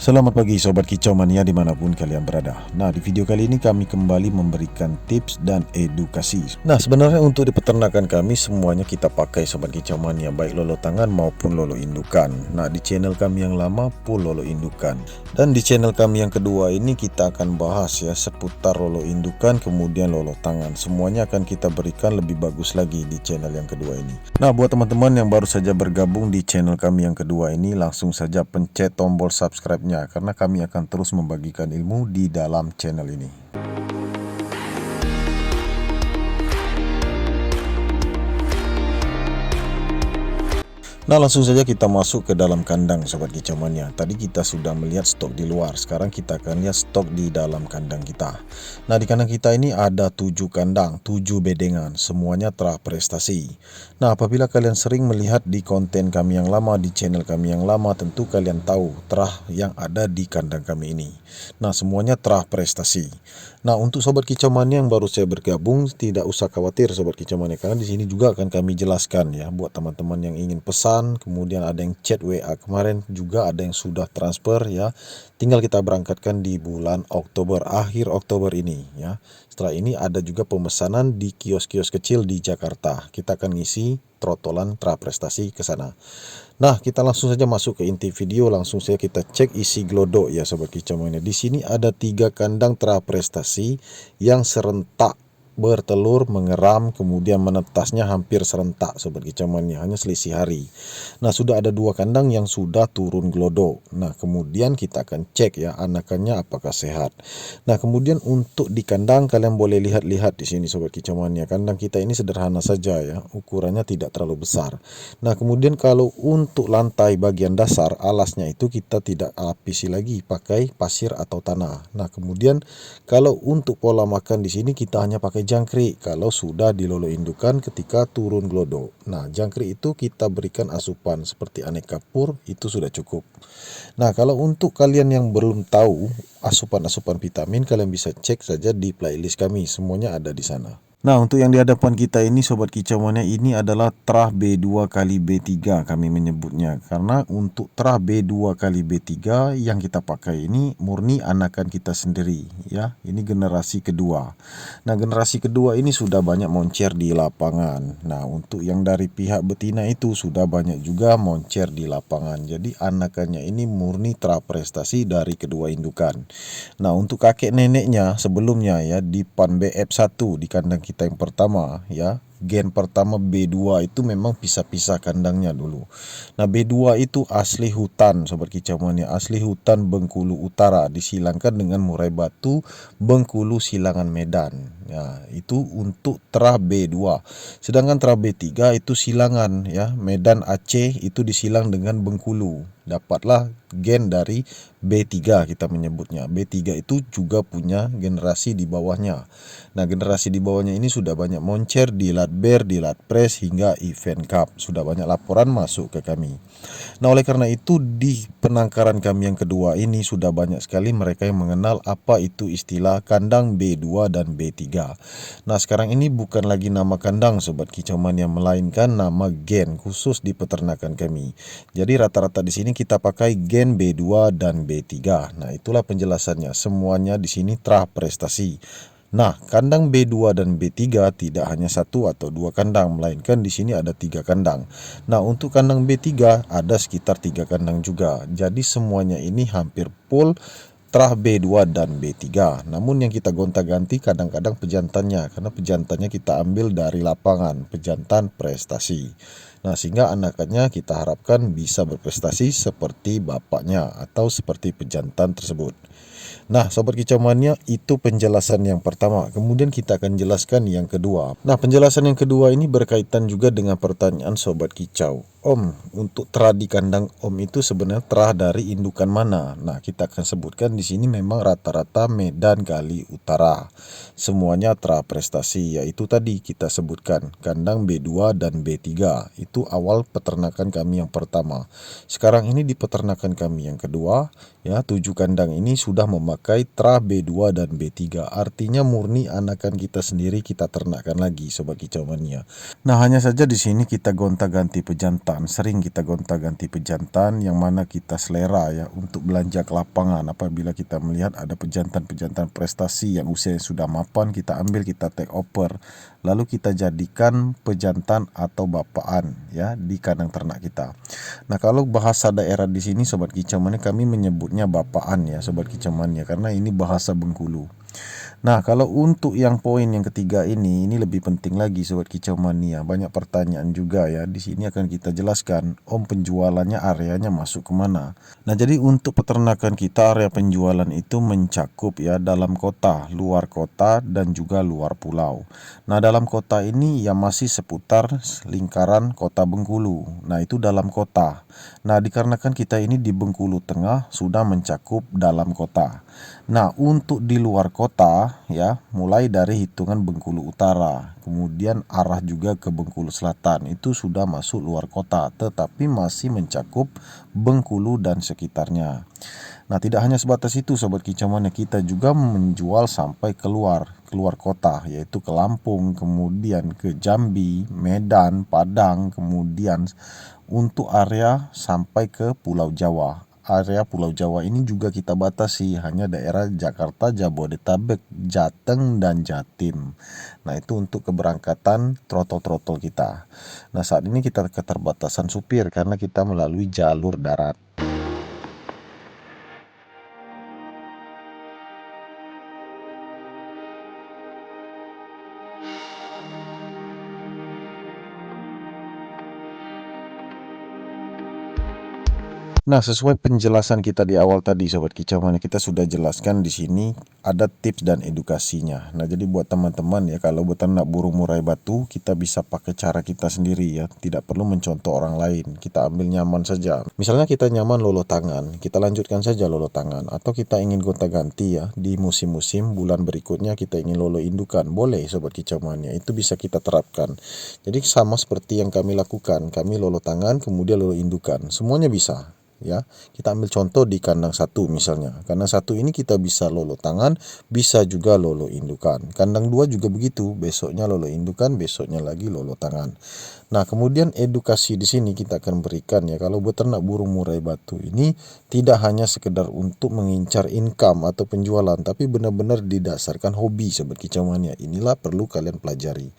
Selamat pagi Sobat Kicau Mania dimanapun kalian berada. Nah, di video kali ini kami kembali memberikan tips dan edukasi. Nah, sebenarnya untuk di peternakan kami semuanya kita pakai Sobat Kicau Mania, baik lolo tangan maupun lolo indukan. Nah, di channel kami yang lama full lolo indukan, dan di channel kami yang kedua ini kita akan bahas ya seputar lolo indukan kemudian lolo tangan. Semuanya akan kita berikan lebih bagus lagi di channel yang kedua ini. Nah, buat teman-teman yang baru saja bergabung di channel kami yang kedua ini, langsung saja pencet tombol subscribe-nya karena kami akan terus membagikan ilmu di dalam channel ini. Nah, langsung saja kita masuk ke dalam kandang Sobat Kicau Mania. Tadi kita sudah melihat stok di luar, sekarang kita akan lihat stok di dalam kandang kita. Nah, di kandang kita ini ada 7 kandang, 7 bedengan, semuanya telah prestasi. Nah, apabila kalian sering melihat di konten kami yang lama, di channel kami yang lama, tentu kalian tahu terah yang ada di kandang kami ini. Nah, semuanya telah prestasi. Nah, untuk Sobat Kicau Mania yang baru saya bergabung, tidak usah khawatir Sobat Kicau Mania, karena di sini juga akan kami jelaskan ya buat teman-teman yang ingin pesan, kemudian ada yang chat WA kemarin, juga ada yang sudah transfer ya. Tinggal kita berangkatkan di bulan Oktober, akhir Oktober ini ya. Setelah ini ada juga pemesanan di kios-kios kecil di Jakarta. Kita akan ngisi trotolan praprestasi ke sana. Nah, kita langsung saja masuk ke inti video, langsung saja kita cek isi glodok ya Sobat Kicau Mania. Di sini ada 3 kandang praprestasi yang serentak bertelur, mengeram, kemudian menetasnya hampir serentak Sobat Kicau Mania, hanya selisih hari. Nah, sudah ada 2 kandang yang sudah turun glodok. Nah, kemudian kita akan cek ya anakannya apakah sehat. Nah, kemudian untuk di kandang kalian boleh lihat-lihat di sini Sobat Kicau Mania. Kandang kita ini sederhana saja ya, ukurannya tidak terlalu besar. Nah, kemudian kalau untuk lantai bagian dasar alasnya itu kita tidak lapisi lagi pakai pasir atau tanah. Nah, kemudian kalau untuk pola makan di sini kita hanya pakai jangkrik kalau sudah dilolo indukan ketika turun glodok. Nah, jangkrik itu kita berikan asupan seperti aneka pur, itu sudah cukup. Nah, kalau untuk kalian yang belum tahu asupan-asupan vitamin, kalian bisa cek saja di playlist kami, semuanya ada di sana. Nah, untuk yang di hadapan kita ini Sobat Kicau Mania, ini adalah terah B2 kali B3 kami menyebutnya. Karena untuk terah B2 kali B3 yang kita pakai ini murni anakan kita sendiri ya. Ini generasi kedua. Nah, generasi kedua ini sudah banyak moncer di lapangan. Nah, untuk yang dari pihak betina itu sudah banyak juga moncer di lapangan. Jadi anakannya ini murni terah prestasi dari kedua indukan. Nah, untuk kakek neneknya sebelumnya ya di Pan BF1 di kandang kita yang pertama ya, gen pertama B2 itu memang pisah-pisah kandangnya dulu. Nah, B2 itu asli hutan Sobat Kicau Mania, asli hutan Bengkulu Utara, disilangkan dengan murai batu Bengkulu Silangan Medan. Ya, itu untuk terah B2. Sedangkan terah B3 itu silangan ya, Medan Aceh, itu disilang dengan Bengkulu. Dapatlah gen dari B3 kita menyebutnya. B3 itu juga punya generasi di bawahnya. Nah, generasi di bawahnya ini sudah banyak moncer di Latber, di Latpres hingga event cup. Sudah banyak laporan masuk ke kami. Nah, oleh karena itu di penangkaran kami yang kedua ini sudah banyak sekali mereka yang mengenal apa itu istilah kandang B2 dan B3. Nah, sekarang ini bukan lagi nama kandang Sobat Kicau Mania, melainkan nama gen khusus di peternakan kami. Jadi rata-rata di sini kita pakai gen B2 dan B3. Nah, itulah penjelasannya. Semuanya di sini terah prestasi. Nah, kandang B2 dan B3 tidak hanya 1 atau 2 kandang, melainkan di sini ada 3 kandang. Nah, untuk kandang B3 ada sekitar 3 kandang juga. Jadi semuanya ini hampir full terah B2 dan B3. Namun yang kita gonta-ganti kadang-kadang pejantannya, karena pejantannya kita ambil dari lapangan, pejantan prestasi. Nah, sehingga anakannya kita harapkan bisa berprestasi seperti bapaknya atau seperti pejantan tersebut. Nah, Sobat Kicau Mania, itu penjelasan yang pertama. Kemudian kita akan jelaskan yang kedua. Nah, penjelasan yang kedua ini berkaitan juga dengan pertanyaan Sobat Kicau. Om, untuk terah di kandang Om itu sebenarnya terah dari indukan mana? Nah, kita akan sebutkan di sini memang rata-rata Medan kali Utara. Semuanya terah prestasi, yaitu tadi kita sebutkan kandang B2 dan B3. Itu awal peternakan kami yang pertama. Sekarang ini di peternakan kami yang kedua, ya 7 kandang ini sudah memakai terah B2 dan B3. Artinya murni anakan kita sendiri kita ternakkan lagi Sobat Kicau Mania. Nah, hanya saja di sini kita gonta-ganti pejantan pejantan. Sering kita gonta-ganti pejantan yang mana kita selera ya untuk belanja ke lapangan. Apabila kita melihat ada pejantan-pejantan prestasi yang usianya sudah mapan, kita ambil, kita take over, lalu kita jadikan pejantan atau bapaan ya di kandang ternak kita. Nah, kalau bahasa daerah di sini Sobat Kicau Mania, kami menyebutnya bapaan ya Sobat Kicau Mania, karena ini bahasa Bengkulu. Nah, kalau untuk yang poin yang ketiga ini lebih penting lagi Sobat Kicau Mania. Banyak pertanyaan juga ya. Di sini akan kita jelaskan, Om, penjualannya areanya masuk kemana. Nah, jadi untuk peternakan kita area penjualan itu mencakup ya dalam kota, luar kota, dan juga luar pulau. Nah, dalam kota ini ya masih seputar lingkaran kota Bengkulu. Nah, itu dalam kota. Nah, dikarenakan kita ini di Bengkulu Tengah sudah mencakup dalam kota. Nah, untuk di luar kota ya, mulai dari hitungan Bengkulu Utara, kemudian arah juga ke Bengkulu Selatan, itu sudah masuk luar kota, tetapi masih mencakup Bengkulu dan sekitarnya. Nah, tidak hanya sebatas itu Sobat Kicau Mania, kita juga menjual sampai keluar kota, yaitu ke Lampung, kemudian ke Jambi, Medan, Padang, kemudian untuk area sampai ke Pulau Jawa. Area Pulau Jawa ini juga kita batasi hanya daerah Jakarta, Jabodetabek, Jateng, dan Jatim. Nah, itu untuk keberangkatan trotol-trotol kita. Nah, saat ini kita keterbatasan supir karena kita melalui jalur darat. Nah, sesuai penjelasan kita di awal tadi Sobat Kicau Mania, kita sudah jelaskan di sini ada tips dan edukasinya. Nah, jadi buat teman-teman ya, kalau beternak burung murai batu, kita bisa pakai cara kita sendiri ya, tidak perlu mencontoh orang lain. Kita ambil nyaman saja. Misalnya kita nyaman lolo tangan, kita lanjutkan saja lolo tangan. Atau kita ingin gonta-ganti ya, di musim-musim bulan berikutnya kita ingin lolo indukan, boleh Sobat Kicau Mania, itu bisa kita terapkan. Jadi sama seperti yang kami lakukan, kami lolo tangan kemudian lolo indukan, semuanya bisa. Ya, kita ambil contoh di kandang satu misalnya. Kandang satu ini kita bisa lolo tangan, bisa juga lolo indukan. Kandang dua juga begitu, besoknya lolo indukan, besoknya lagi lolo tangan. Nah, kemudian edukasi di sini kita akan berikan ya, kalau beternak burung murai batu ini tidak hanya sekedar untuk mengincar income atau penjualan, tapi benar-benar didasarkan hobi Sobat Kicau Mania. Inilah perlu kalian pelajari.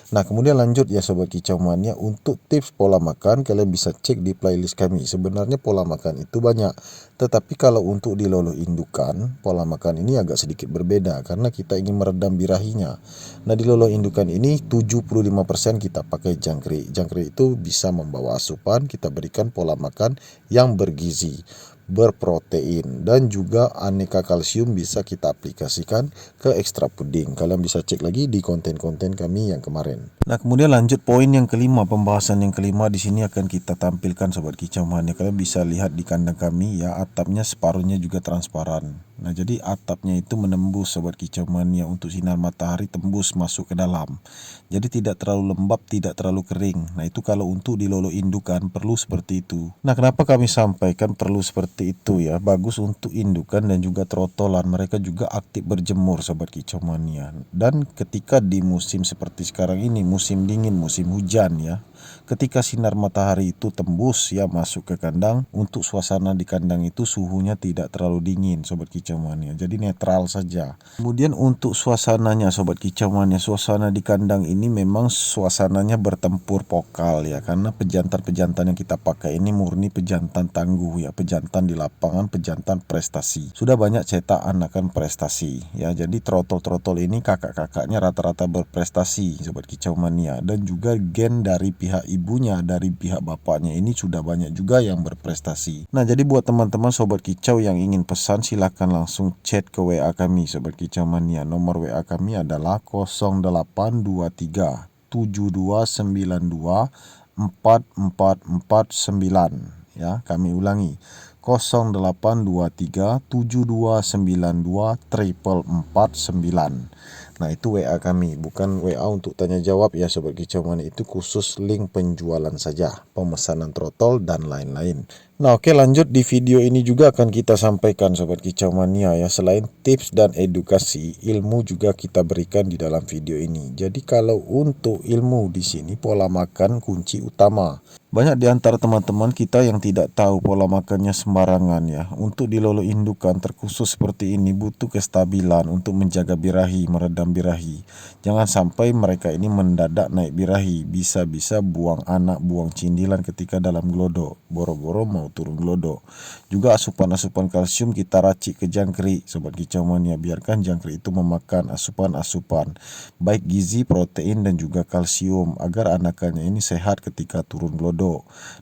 Nah, kemudian lanjut ya Sobat Kicau Mania, untuk tips pola makan kalian bisa cek di playlist kami. Sebenarnya pola makan itu banyak, tetapi kalau untuk di lolo indukan, pola makan ini agak sedikit berbeda karena kita ingin meredam birahinya. Nah, di lolo indukan ini 75% kita pakai jangkrik. Jangkrik itu bisa membawa asupan, kita berikan pola makan yang bergizi, berprotein, dan juga aneka kalsium bisa kita aplikasikan ke ekstra puding. Kalian bisa cek lagi di konten-konten kami yang kemarin. Nah, kemudian lanjut poin yang kelima, pembahasan yang kelima di sini akan kita tampilkan Sobat Kicau Mania. Kalian bisa lihat di kandang kami ya, atapnya separuhnya juga transparan. Nah, jadi atapnya itu menembus Sobat Kicau Mania, untuk sinar matahari tembus masuk ke dalam. Jadi tidak terlalu lembab, tidak terlalu kering. Nah, itu kalau untuk di lolo indukan perlu seperti itu. Nah, kenapa kami sampaikan perlu seperti itu ya? Bagus untuk indukan dan juga trotolan, mereka juga aktif berjemur Sobat Kicau Mania. Dan ketika di musim seperti sekarang ini, musim dingin, musim hujan ya, ketika sinar matahari itu tembus ya masuk ke kandang, untuk suasana di kandang itu suhunya tidak terlalu dingin Sobat Kicau Mania, jadi netral saja. Kemudian untuk suasananya Sobat Kicau Mania, suasana di kandang ini memang suasananya bertempur pokal ya, karena pejantan-pejantan yang kita pakai ini murni pejantan tangguh ya, pejantan di lapangan, pejantan prestasi. Sudah banyak cetak anakan prestasi ya, jadi trotol-trotol ini kakak-kakaknya rata-rata berprestasi Sobat Kicau Mania, dan juga gen dari pihak ibunya, dari pihak bapaknya ini sudah banyak juga yang berprestasi. Nah, jadi buat teman-teman Sobat Kicau yang ingin pesan, silakan langsung chat ke WA kami Sobat Kicau Mania. Nomor WA kami adalah 0823 7292 4449 ya. Kami ulangi, 0823 7292 4449. Nah itu WA kami, bukan WA untuk tanya jawab ya Sobat Kicau Mania, itu khusus link penjualan saja, pemesanan trotol dan lain-lain. Nah oke, lanjut di video ini juga akan kita sampaikan Sobat Kicau Mania ya, selain tips dan edukasi, ilmu juga kita berikan di dalam video ini. Jadi kalau untuk ilmu di sini, pola makan kunci utama. Banyak di antara teman-teman kita yang tidak tahu pola makannya sembarangan ya. Untuk dilolo indukan terkhusus seperti ini butuh kestabilan untuk menjaga birahi, meredam birahi. Jangan sampai mereka ini mendadak naik birahi, bisa-bisa buang anak, buang cindilan ketika dalam gelodok, boro-boro mau turun gelodok. Juga asupan-asupan kalsium kita racik ke jangkrik Sobat Kicau Mania, biarkan jangkrik itu memakan asupan-asupan baik gizi, protein dan juga kalsium agar anakannya ini sehat ketika turun gelodok.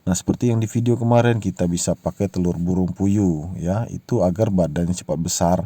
Nah seperti yang di video kemarin, kita bisa pakai telur burung puyuh ya, itu agar badannya cepat besar.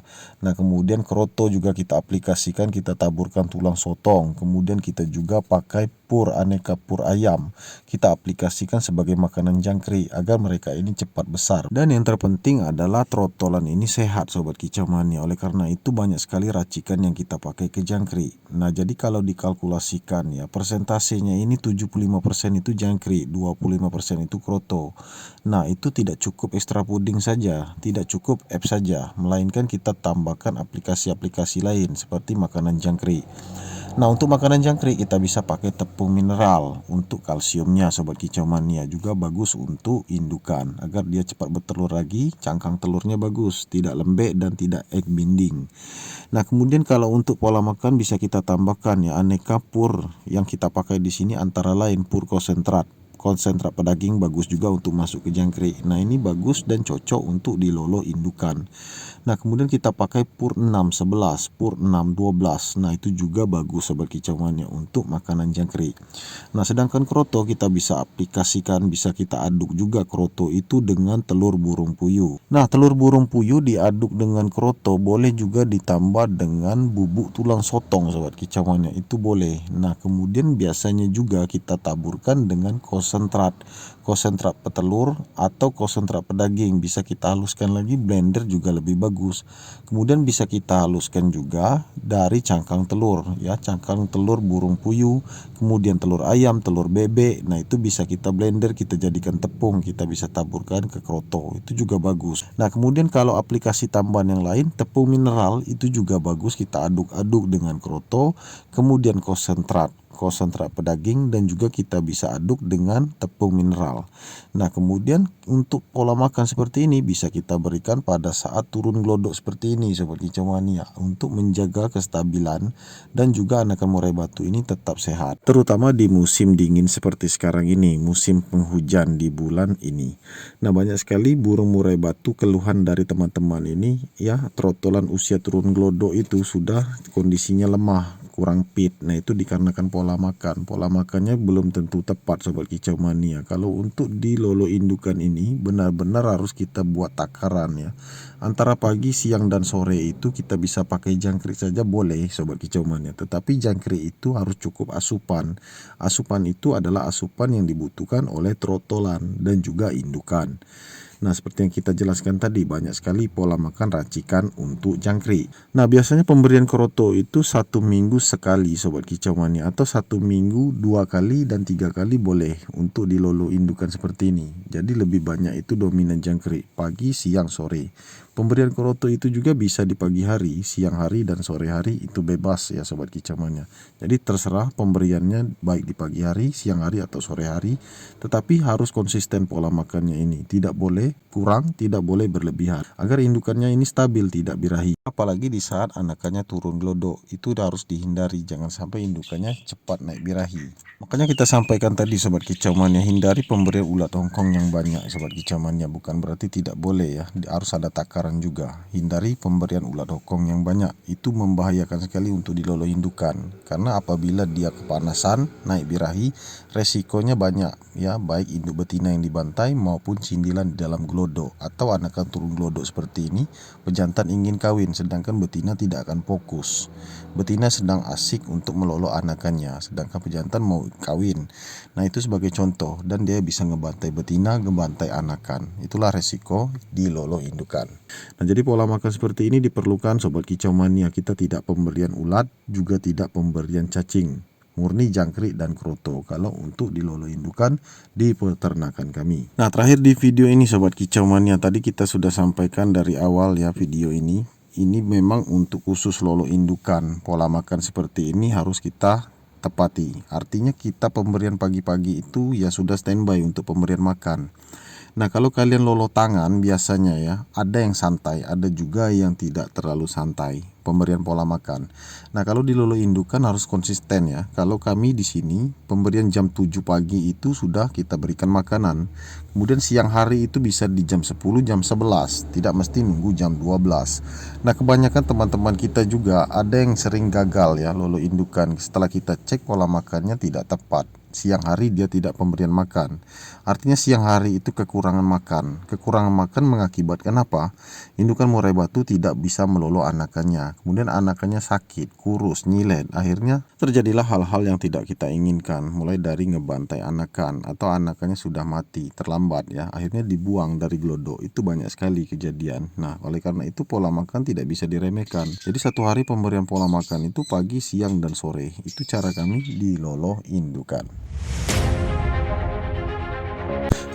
Nah kemudian kroto juga kita aplikasikan, kita taburkan tulang sotong. Kemudian kita juga pakai pur, aneka pur ayam, kita aplikasikan sebagai makanan jangkrik agar mereka ini cepat besar. Dan yang terpenting adalah trotolan ini sehat Sobat Kicau Mania. Oleh karena itu banyak sekali racikan yang kita pakai ke jangkrik. Nah jadi kalau dikalkulasikan ya, persentasenya ini 75% itu jangkrik, 25% itu kroto. Nah itu tidak cukup ekstra puding saja, tidak cukup app saja, melainkan kita tambahkan aplikasi-aplikasi lain seperti makanan jangkrik. Nah untuk makanan jangkrik kita bisa pakai tepung mineral untuk kalsiumnya Sobat Kicau Mania, juga bagus untuk indukan agar dia cepat bertelur lagi, cangkang telurnya bagus, tidak lembek dan tidak egg binding. Nah kemudian kalau untuk pola makan bisa kita tambahkan ya aneka pur yang kita pakai di sini, antara lain pur konsentrat pedaging, bagus juga untuk masuk ke jangkrik. Nah ini bagus dan cocok untuk dilolo indukan. Nah kemudian kita pakai pur 611, pur 612. Nah itu juga bagus Sobat Kicau Mania untuk makanan jangkrik. Nah sedangkan kroto kita bisa aplikasikan, bisa kita aduk juga kroto itu dengan telur burung puyuh. Nah telur burung puyuh diaduk dengan kroto, boleh juga ditambah dengan bubuk tulang sotong Sobat Kicau Mania, itu boleh. Nah kemudian biasanya juga kita taburkan dengan konsentrat petelur atau konsentrat pedaging, bisa kita haluskan lagi, blender juga lebih bagus. Kemudian bisa kita haluskan juga dari cangkang telur ya, cangkang telur burung puyuh, kemudian telur ayam, telur bebek. Nah itu bisa kita blender, kita jadikan tepung, kita bisa taburkan ke kroto, itu juga bagus. Nah kemudian kalau aplikasi tambahan yang lain, tepung mineral itu juga bagus, kita aduk-aduk dengan kroto, kemudian konsentrat pedaging, dan juga kita bisa aduk dengan tepung mineral. Nah kemudian untuk pola makan seperti ini bisa kita berikan pada saat turun gelodok seperti ini Sobat Kicau Mania, untuk menjaga kestabilan dan juga anakan murai batu ini tetap sehat, terutama di musim dingin seperti sekarang ini, musim penghujan di bulan ini. Nah banyak sekali burung murai batu keluhan dari teman-teman ini ya, trotolan usia turun gelodok itu sudah kondisinya lemah, kurang fit. Nah itu dikarenakan pola makannya belum tentu tepat Sobat Kicau Mania. Kalau untuk di lolo indukan ini benar-benar harus kita buat takaran ya, antara pagi, siang dan sore itu kita bisa pakai jangkrik saja boleh Sobat Kicau Mania, tetapi jangkrik itu harus cukup asupan itu adalah asupan yang dibutuhkan oleh trotolan dan juga indukan. Nah seperti yang kita jelaskan tadi, banyak sekali pola makan racikan untuk jangkrik. Nah biasanya pemberian kroto itu 1 minggu sekali Sobat Kicau Mania, atau 1 minggu 2 kali dan 3 kali boleh untuk dilolo indukan seperti ini. Jadi lebih banyak itu dominan jangkrik, pagi, siang, sore. Pemberian kroto itu juga bisa di pagi hari, siang hari dan sore hari, itu bebas ya Sobat Kicau Mania. Jadi terserah pemberiannya baik di pagi hari, siang hari atau sore hari, tetapi harus konsisten pola makannya ini, tidak boleh kurang, tidak boleh berlebihan, agar indukannya ini stabil, tidak birahi. Apalagi di saat anakannya turun gelodok, itu harus dihindari, jangan sampai indukannya cepat naik birahi. Makanya kita sampaikan tadi Sobat Kicau Mania, hindari pemberian ulat hongkong yang banyak Sobat Kicau Mania, bukan berarti tidak boleh ya, harus ada takaran juga. Hindari pemberian ulat hongkong yang banyak, itu membahayakan sekali untuk dilolo indukan, karena apabila dia kepanasan, naik birahi, resikonya banyak ya, baik induk betina yang dibantai maupun cindilan di dalam gelodok, atau anakan turun gelodok seperti ini, pejantan ingin kawin sedangkan betina tidak akan fokus. Betina sedang asik untuk melolo anakannya, sedangkan pejantan mau kawin. Nah itu sebagai contoh, dan dia bisa ngebantai betina, ngebantai anakan. Itulah resiko di lolo indukan. Nah jadi pola makan seperti ini diperlukan sobat kicau mania. Kita tidak pemberian ulat, juga tidak pemberian cacing, murni jangkrik dan kroto kalau untuk di lolo indukan di peternakan kami. Nah terakhir di video ini sobat kicau mania, tadi kita sudah sampaikan dari awal ya video ini memang untuk khusus lolo indukan. Pola makan seperti ini harus kita tepati. Artinya kita pemberian pagi-pagi itu ya sudah standby untuk pemberian makan. Nah kalau kalian lolo tangan biasanya ya ada yang santai, ada juga yang tidak terlalu santai pemberian pola makan. Nah kalau di lolo indukan harus konsisten ya. Kalau kami di sini pemberian jam 7 pagi itu sudah kita berikan makanan. Kemudian siang hari itu bisa di jam 10, jam 11, tidak mesti nunggu jam 12. Nah kebanyakan teman-teman kita juga ada yang sering gagal ya lolo indukan. Setelah kita cek pola makannya tidak tepat, siang hari dia tidak pemberian makan. Artinya siang hari itu kekurangan makan. Kekurangan makan mengakibatkan apa? Indukan murai batu tidak bisa melolo anakannya. Kemudian anakannya sakit, kurus, nyilet. Akhirnya terjadilah hal-hal yang tidak kita inginkan. Mulai dari ngebantai anakan atau anakannya sudah mati, terlambat ya. Akhirnya dibuang dari glodok. Itu banyak sekali kejadian. Nah oleh karena itu pola makan tidak bisa diremehkan. Jadi satu hari pemberian pola makan itu pagi, siang, dan sore. Itu cara kami di lolo indukan.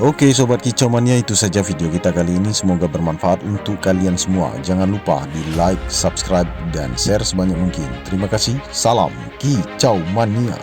Oke sobat kicau mania, itu saja video kita kali ini. Semoga bermanfaat untuk kalian semua. Jangan lupa di like, subscribe, dan share sebanyak mungkin. Terima kasih. Salam kicau mania.